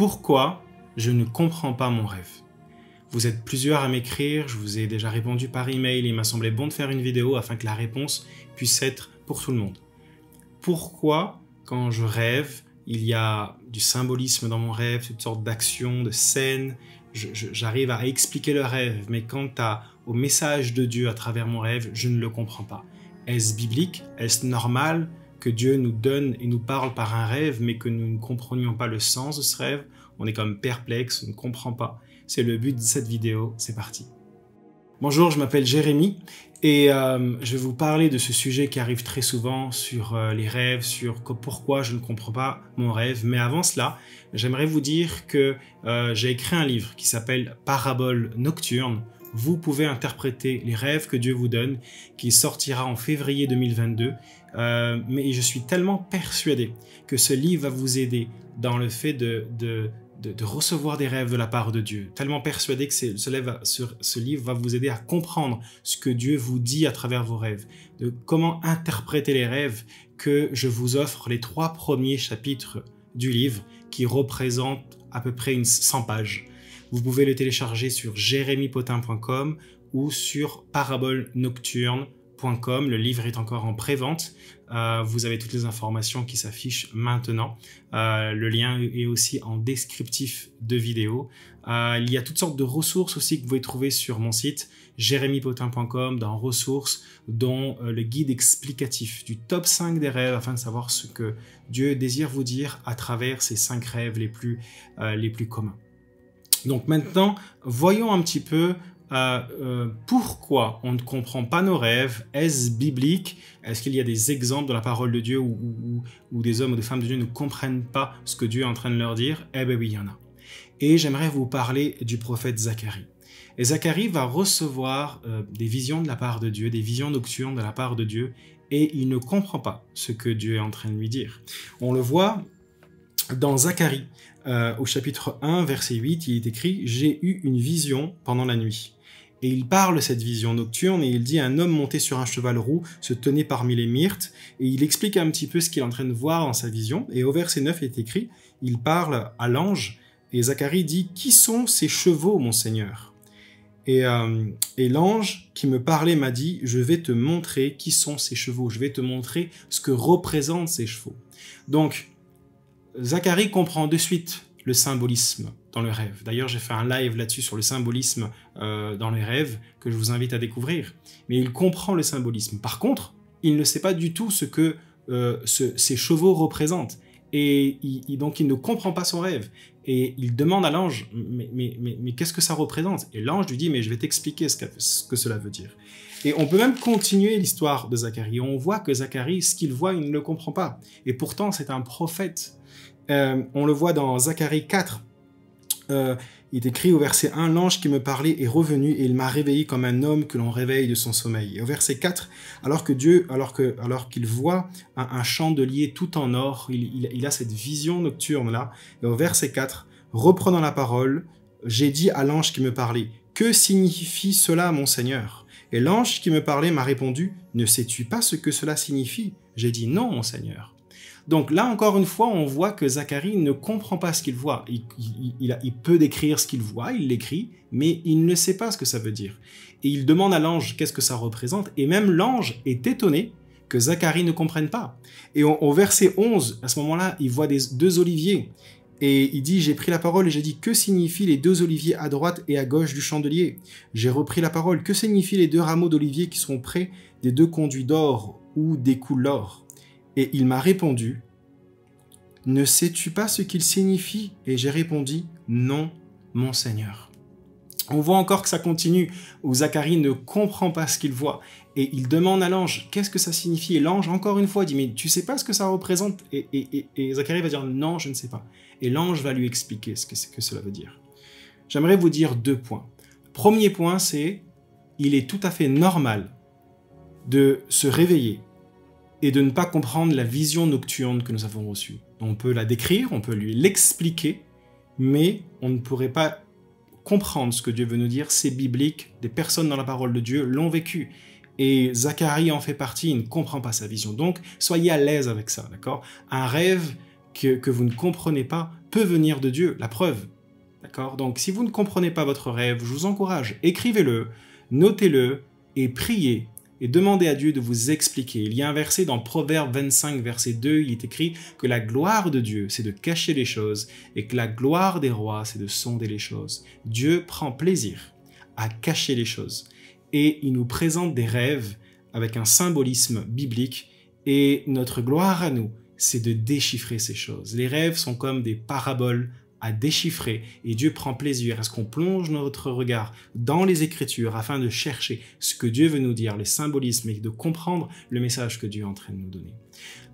Pourquoi je ne comprends pas mon rêve? Vous êtes plusieurs à m'écrire, je vous ai déjà répondu par email et il m'a semblé bon de faire une vidéo afin que la réponse puisse être pour tout le monde. Pourquoi, quand je rêve, il y a du symbolisme dans mon rêve, toutes sortes d'actions, de scènes, j'arrive à expliquer le rêve, mais quant au message de Dieu à travers mon rêve, je ne le comprends pas. Est-ce biblique? Est-ce normal que Dieu nous donne et nous parle par un rêve, mais que nous ne comprenions pas le sens de ce rêve? On est comme perplexe, on ne comprend pas. C'est le but de cette vidéo, c'est parti. Bonjour, je m'appelle Jérémy et je vais vous parler de ce sujet qui arrive très souvent sur les rêves, sur pourquoi je ne comprends pas mon rêve. Mais avant cela, j'aimerais vous dire que j'ai écrit un livre qui s'appelle Paraboles nocturnes. Vous pouvez interpréter les rêves que Dieu vous donne, qui sortira en février 2022. Mais je suis tellement persuadé que ce livre va vous aider dans le fait de recevoir des rêves de la part de Dieu. Tellement persuadé que ce livre va vous aider à comprendre ce que Dieu vous dit à travers vos rêves, de comment interpréter les rêves, que je vous offre les 3 premiers chapitres du livre qui représentent à peu près 100 pages. Vous pouvez le télécharger sur jeremypotin.com ou sur parabolesnocturnes.com. Le livre est encore en pré-vente. Vous avez toutes les informations qui s'affichent maintenant. Le lien est aussi en descriptif de vidéo. Il y a toutes sortes de ressources aussi que vous pouvez trouver sur mon site jeremypotin.com dans ressources, dont le guide explicatif du top 5 des rêves afin de savoir ce que Dieu désire vous dire à travers ces 5 rêves les plus communs. Donc maintenant, voyons un petit peu pourquoi on ne comprend pas nos rêves. Est-ce biblique? Est-ce qu'il y a des exemples dans la parole de Dieu où des hommes ou des femmes de Dieu ne comprennent pas ce que Dieu est en train de leur dire? Eh bien oui, il y en a. Et j'aimerais vous parler du prophète Zacharie. Et Zacharie va recevoir des visions de la part de Dieu, des visions nocturnes de la part de Dieu, et il ne comprend pas ce que Dieu est en train de lui dire. On le voit dans Zacharie, au chapitre 1, verset 8, il est écrit « J'ai eu une vision pendant la nuit ». Et il parle cette vision nocturne et il dit « Un homme monté sur un cheval roux se tenait parmi les myrtes ». Et il explique un petit peu ce qu'il est en train de voir dans sa vision. Et au verset 9, il est écrit « Il parle à l'ange ». Et Zacharie dit « Qui sont ces chevaux, mon Seigneur ?» Et l'ange qui me parlait m'a dit « Je vais te montrer qui sont ces chevaux. Je vais te montrer ce que représentent ces chevaux. » Donc, Zacharie comprend de suite le symbolisme dans le rêve. D'ailleurs, j'ai fait un live là-dessus sur le symbolisme dans les rêves que je vous invite à découvrir. Mais il comprend le symbolisme. Par contre, il ne sait pas du tout ce que ces chevaux représentent. Et donc, il ne comprend pas son rêve. Et il demande à l'ange, mais qu'est-ce que ça représente? Et l'ange lui dit, mais je vais t'expliquer ce que cela veut dire. Et on peut même continuer l'histoire de Zacharie. On voit que Zacharie, ce qu'il voit, il ne le comprend pas. Et pourtant, c'est un prophète. On le voit dans Zacharie 4. Il est écrit au verset 1, « L'ange qui me parlait est revenu et il m'a réveillé comme un homme que l'on réveille de son sommeil. » Et au verset 4, alors qu'il voit un chandelier tout en or, il a cette vision nocturne-là. Et au verset 4, reprenant la parole, j'ai dit à l'ange qui me parlait, « Que signifie cela, mon Seigneur ?» Et l'ange qui me parlait m'a répondu, « Ne sais-tu pas ce que cela signifie ?» J'ai dit, « Non, mon Seigneur. » Donc là, encore une fois, on voit que Zacharie ne comprend pas ce qu'il voit. Il peut décrire ce qu'il voit, il l'écrit, mais il ne sait pas ce que ça veut dire. Et il demande à l'ange qu'est-ce que ça représente, et même l'ange est étonné que Zacharie ne comprenne pas. Et au verset 11, à ce moment-là, il voit 2 oliviers, et il dit « J'ai pris la parole et j'ai dit, que signifient les 2 oliviers à droite et à gauche du chandelier ?» J'ai repris la parole, « Que signifient les 2 rameaux d'olivier qui sont près des 2 conduits d'or ou découlent l'or ?» Et il m'a répondu, « Ne sais-tu pas ce qu'il signifie ?» Et j'ai répondu, « Non, mon Seigneur. » On voit encore que ça continue, où Zacharie ne comprend pas ce qu'il voit. Et il demande à l'ange, « Qu'est-ce que ça signifie ?» Et l'ange, encore une fois, dit, « Mais tu sais pas ce que ça représente ?» Et Zacharie va dire, « Non, je ne sais pas. » Et l'ange va lui expliquer ce que cela veut dire. J'aimerais vous dire 2 points. Premier point, c'est, il est tout à fait normal de se réveiller et de ne pas comprendre la vision nocturne que nous avons reçue. On peut la décrire, on peut lui l'expliquer, mais on ne pourrait pas comprendre ce que Dieu veut nous dire. C'est biblique, des personnes dans la parole de Dieu l'ont vécu. Et Zacharie en fait partie, il ne comprend pas sa vision. Donc, soyez à l'aise avec ça, d'accord? Un rêve que vous ne comprenez pas peut venir de Dieu, la preuve. D'accord? Donc, si vous ne comprenez pas votre rêve, je vous encourage, écrivez-le, notez-le et priez et demandez à Dieu de vous expliquer. Il y a un verset dans Proverbe 25, verset 2, il est écrit que la gloire de Dieu, c'est de cacher les choses et que la gloire des rois, c'est de sonder les choses. Dieu prend plaisir à cacher les choses et il nous présente des rêves avec un symbolisme biblique et notre gloire à nous, c'est de déchiffrer ces choses. Les rêves sont comme des paraboles à déchiffrer et Dieu prend plaisir à ce qu'on plonge notre regard dans les Écritures afin de chercher ce que Dieu veut nous dire, les symbolismes et de comprendre le message que Dieu est en train de nous donner.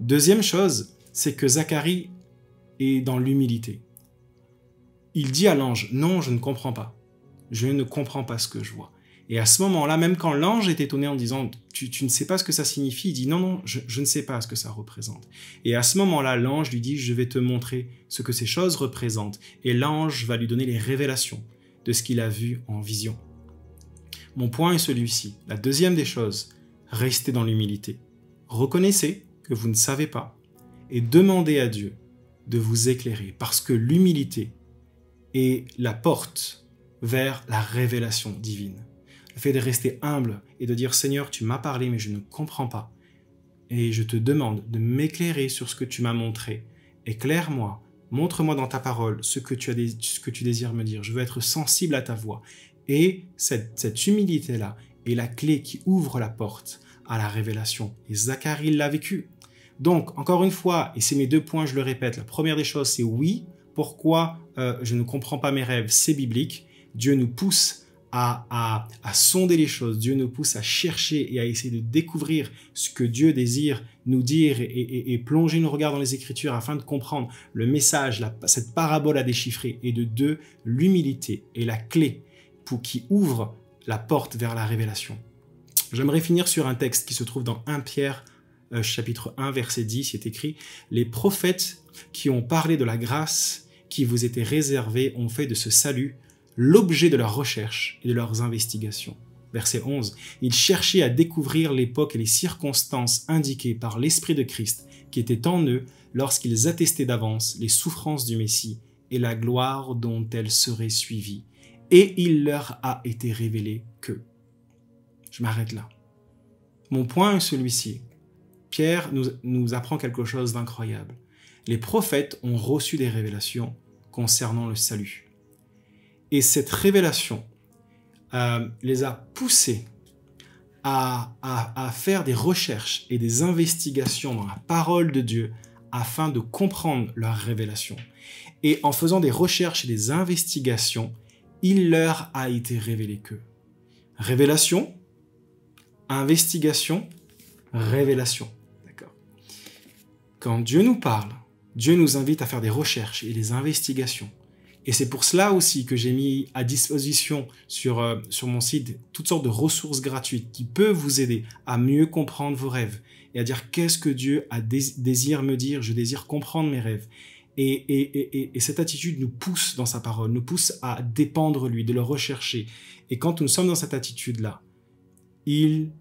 Deuxième chose, c'est que Zacharie est dans l'humilité. Il dit à l'ange, non, je ne comprends pas. Je ne comprends pas ce que je vois. Et à ce moment-là, même quand l'ange est étonné en disant « tu ne sais pas ce que ça signifie », il dit « non, je ne sais pas ce que ça représente ». Et à ce moment-là, l'ange lui dit « je vais te montrer ce que ces choses représentent ». Et l'ange va lui donner les révélations de ce qu'il a vu en vision. Mon point est celui-ci. La deuxième des choses, restez dans l'humilité. Reconnaissez que vous ne savez pas et demandez à Dieu de vous éclairer parce que l'humilité est la porte vers la révélation divine. Le fait de rester humble et de dire « Seigneur, tu m'as parlé, mais je ne comprends pas. Et je te demande de m'éclairer sur ce que tu m'as montré. Éclaire-moi, montre-moi dans ta parole ce que tu désires me dire. Je veux être sensible à ta voix. » Et cette humilité-là est la clé qui ouvre la porte à la révélation. Et Zacharie l'a vécu. Donc, encore une fois, et c'est mes 2 points, je le répète, la première des choses, c'est oui, pourquoi je ne comprends pas mes rêves, c'est biblique. Dieu nous pousse à sonder les choses. Dieu nous pousse à chercher et à essayer de découvrir ce que Dieu désire nous dire et plonger nos regards dans les Écritures afin de comprendre le message, cette parabole à déchiffrer. Et de 2, l'humilité est la clé qui ouvre la porte vers la révélation. J'aimerais finir sur un texte qui se trouve dans 1 Pierre chapitre 1 verset 10, il est écrit « Les prophètes qui ont parlé de la grâce qui vous était réservée ont fait de ce salut l'objet de leurs recherches et de leurs investigations. » Verset 11. « Ils cherchaient à découvrir l'époque et les circonstances indiquées par l'Esprit de Christ qui était en eux lorsqu'ils attestaient d'avance les souffrances du Messie et la gloire dont elles seraient suivies. Et il leur a été révélé que... » Je m'arrête là. Mon point est celui-ci. Pierre nous apprend quelque chose d'incroyable. Les prophètes ont reçu des révélations concernant le salut. Et cette révélation les a poussés à faire des recherches et des investigations dans la parole de Dieu afin de comprendre leur révélation. Et en faisant des recherches et des investigations, il leur a été révélé que révélation, investigation, révélation. D'accord. Quand Dieu nous parle, Dieu nous invite à faire des recherches et des investigations. Et c'est pour cela aussi que j'ai mis à disposition sur mon site toutes sortes de ressources gratuites qui peuvent vous aider à mieux comprendre vos rêves et à dire qu'est-ce que Dieu désire me dire, je désire comprendre mes rêves. Et cette attitude nous pousse dans sa parole, nous pousse à dépendre de lui, de le rechercher. Et quand nous sommes dans cette attitude-là, il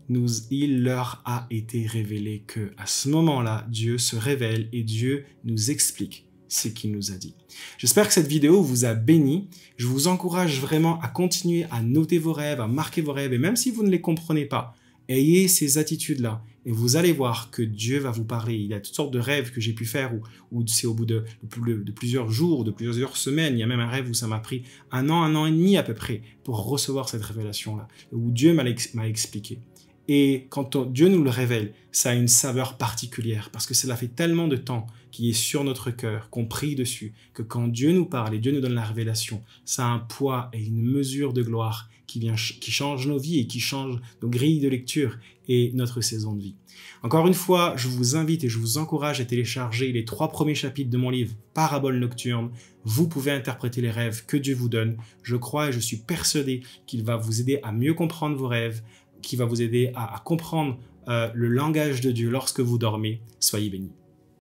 leur a été révélé que à ce moment-là, Dieu se révèle et Dieu nous explique ce qu'il nous a dit. J'espère que cette vidéo vous a béni. Je vous encourage vraiment à continuer à noter vos rêves, à marquer vos rêves. Et même si vous ne les comprenez pas, ayez ces attitudes-là. Et vous allez voir que Dieu va vous parler. Il y a toutes sortes de rêves que j'ai pu faire où c'est au bout de plusieurs jours, de plusieurs semaines. Il y a même un rêve où ça m'a pris un an et demi à peu près pour recevoir cette révélation-là, où Dieu m'a expliqué. Et quand Dieu nous le révèle, ça a une saveur particulière parce que cela fait tellement de temps qu'il est sur notre cœur, qu'on prie dessus, que quand Dieu nous parle et Dieu nous donne la révélation, ça a un poids et une mesure de gloire qui change nos vies et qui change nos grilles de lecture et notre saison de vie. Encore une fois, je vous invite et je vous encourage à télécharger les 3 premiers chapitres de mon livre « Paraboles nocturnes ». Vous pouvez interpréter les rêves que Dieu vous donne. Je crois et je suis persuadé qu'il va vous aider à mieux comprendre vos rêves, qui va vous aider à comprendre le langage de Dieu lorsque vous dormez. Soyez bénis.